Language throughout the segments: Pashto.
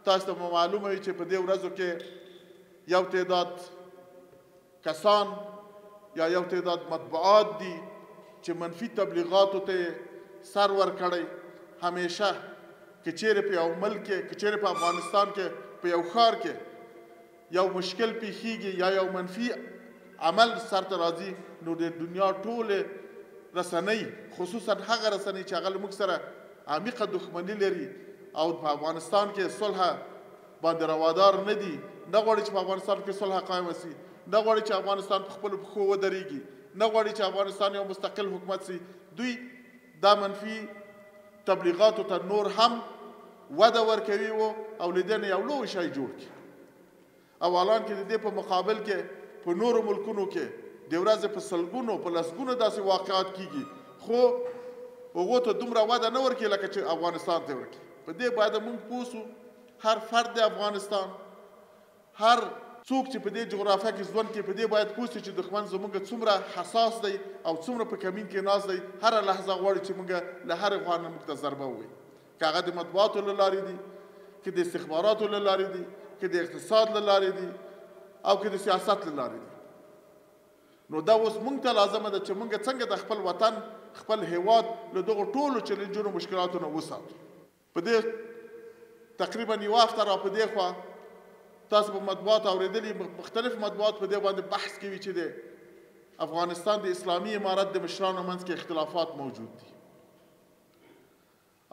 تاسو ته معلومه وي چې په دې ورځو کې یو تعداد کسان یا یو تعداد مطبوعات دي چې منفي تبلیغاتو ته سر ورکړی. همیشه که چیرې په یو ملک کې، که چیرې په افغانستان کې په یو ښار کې یو مشکل پیښیږي یا یو منفي عمل سرته راځي، نو د دنیا ټولې رسنۍ، خصوصا هغه رسنۍ چې هغه له موږ سره عمیقه دښمني لري او په افغانستان کې صلح باندې روادار نه دي، نه غواړي چې په افغانستان کې صلح قایمه سي، نه غواړي چې افغانستان په خپلو پښو ودرېږي، نه غواړي چې افغانستان یو مستقل حکومت سي. دوی دا منفي تبلیغاتو ته نور هم وده ورکوي او له دې نه یو لوی شی جوړ کړي. او الان کې د دې په مقابل کې په نورو ملکونو کې د ورځې په سلګونو په لسګونو داسې واقعات کیږي، خو هغو ته دومره وده نه ورکوي لکه چې افغانستان ته ورکوي. په دې باید موږ پوه سو، هر فرد د افغانستان، هر څوک چې په دې جغرافیه کې ژوند کوي، په دې باید پوه سي چې دښمن زموږ څومره حساس دی او څومره په کمین کې ناست دی. هره لحظه غواړي چې موږ له هرې خوا نه موږ ته ضربه ووایي، که هغه د مطبوعاتو له لارې دي، که د استخباراتو له لارې دي، که د اقتصاد له لارې دي او که د سیاست له لارې دي. نو دا اوس موږ ته لازمه ده چې موږ څنګه د خپل وطن، خپل هیواد له دغو ټولو چیلنجونو، مشکلاتو نه وساتو. په دې تقریبا یوه هفته را په دې خوا تاسو په مطبوعات اورېدلي، مختلف مطبوعات په دې باندې بحث کوي چې د افغانستان د اسلامي امارت د مشرانو منځ کې اختلافات موجود دي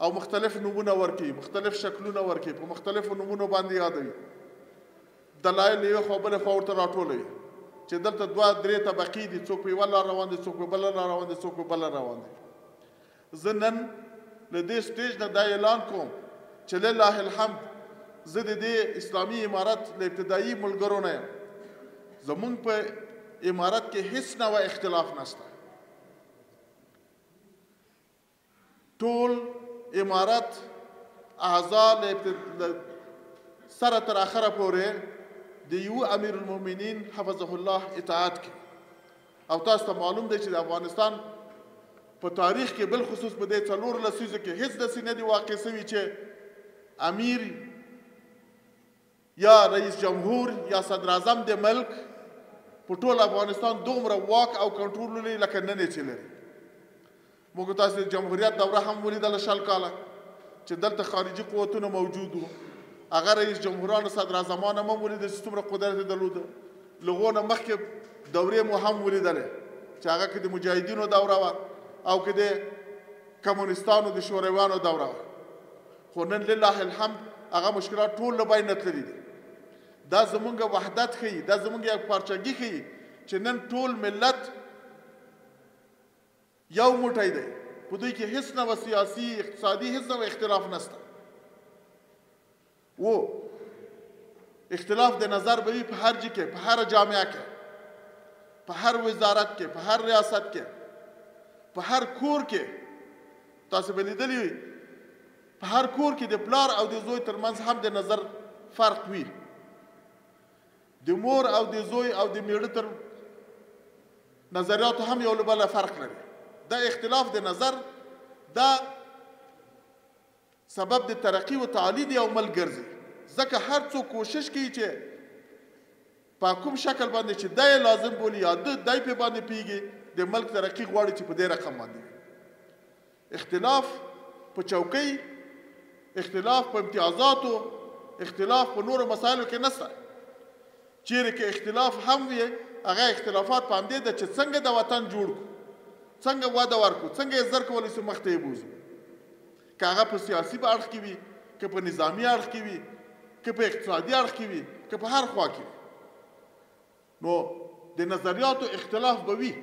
او مختلف نومونه ورکوي، مختلف شکلونه ورکوي، په مختلفو نومونو باندې یادوي. دلایل یې یوه خوا بلې خوا ورته راټولوي چې دلته دوه درې طبقې دي، څوک په یوه لار روان دي، څوک په بله لار روان دي، څوک په بله روان دي. زه نن له دې سټیج نه دا اعلان کوم چې لله الحمد زه د دې اسلامي امارت له ابتدایي ملګرو نه یم. زمونږ په امارت کې هیڅ نوع اختلاف نشته. ټول امارت اعضا له سره تر اخره پورې د یو امیر المؤمنین حفظه الله اطاعت کوي. او تاسو ته معلوم دی چې د افغانستان په تاریخ کې بالخصوص په دې 4 لسیزو کې هیڅ داسې نه دي واقع سوي چې امیر یا رئیس جمهور یا صدر اعظم د ملک په ټول افغانستان دومره واک او کنټرول لري لکه نن یې چې لري. موږ تاسو د جمهوریت دوره هم ولیدله 20 کاله چې دلته خارجي قوتونه موجود وو. هغه رئیس جمهورانو، صدر اعظمان هم ولیدل چې څومره قدرت یې درلوده. له هغو نه مخکې دورې مو هم ولیدلې چې هغه کې د مجاهدینو دوره وه او که د کمونستانو د شورویانو دوره وه. خو نن لله الحمد هغه مشکلات ټول له بین تللي دي. دا زمونږ وحدت ښیي، دا زمونږ یک پارچګي ښیي چې نن ټول ملت یو موټی دی. په دوی کې هیڅ نوع سیاسي، اقتصادي هیڅ نوع اختلاف نشته. اختلاف د نظر به وي په هر ځای کې، په هر جامعه کې، په هر وزارت کې، په هر ریاست کې، په هر کور کې. تاسو به لیدلي وي په هر کور کې د پلار او د زوی ترمنځ هم د نظر فرق وي. د مور او د زوی او د میړه تر نظریاتو هم یو له بله فرق لري. دا اختلاف د نظر دا سبب د ترقی و تعالی د یو ملک ګرځي. ځکه هر څوک کوشش کوي چې په کوم شکل باندې چې دی لازم بولي یا دی پې باندې پیږي د ملک ترقي غواړي چې په دې رقم باندې. اختلاف په چوکۍ، اختلاف په امتیازاتو، اختلاف په نورو مسایلو کې نشته. چیرې کې اختلاف هم وي، هغه اختلافات په همدې ده چې څنګه د وطن جوړ کړو، څنګه وده ورکړو، څنګه یې زر کولی شو مخته یې بوځو. که هغه په سیاسي اړخ کې وي، که په نظامي اړخ کې وي، که په اقتصادي اړخ کې وي، که په هر خوا کې وي. نو د نظریاتو اختلاف به وي.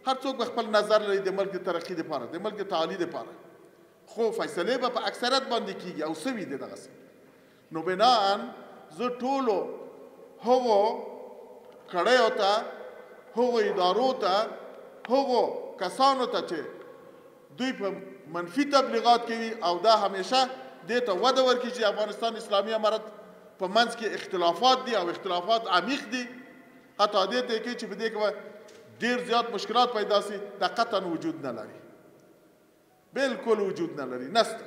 هر څوک به خپل نظر لري د ملک د ترقي دپاره، د ملک د تعالی دپاره. خو فیصلې به په اکثریت باندې کېږي او سوي دي دغسې. نو بناً زه ټولو هغو کړیو ته، هغو ادارو ته، هغو کسانو ته چې دوی په منفي تبلیغات کوي او دا همیشه دې ته وده ورکړي چې افغانستان اسلامي امارت په منځ کې اختلافات دي او اختلافات عمیق دي، حتی دې ته یې کوي چې په دې کې به ډېر زیات مشکلات پیدا سي، دا قطعا وجود نه لري، بالکل وجود نه لري، نشته.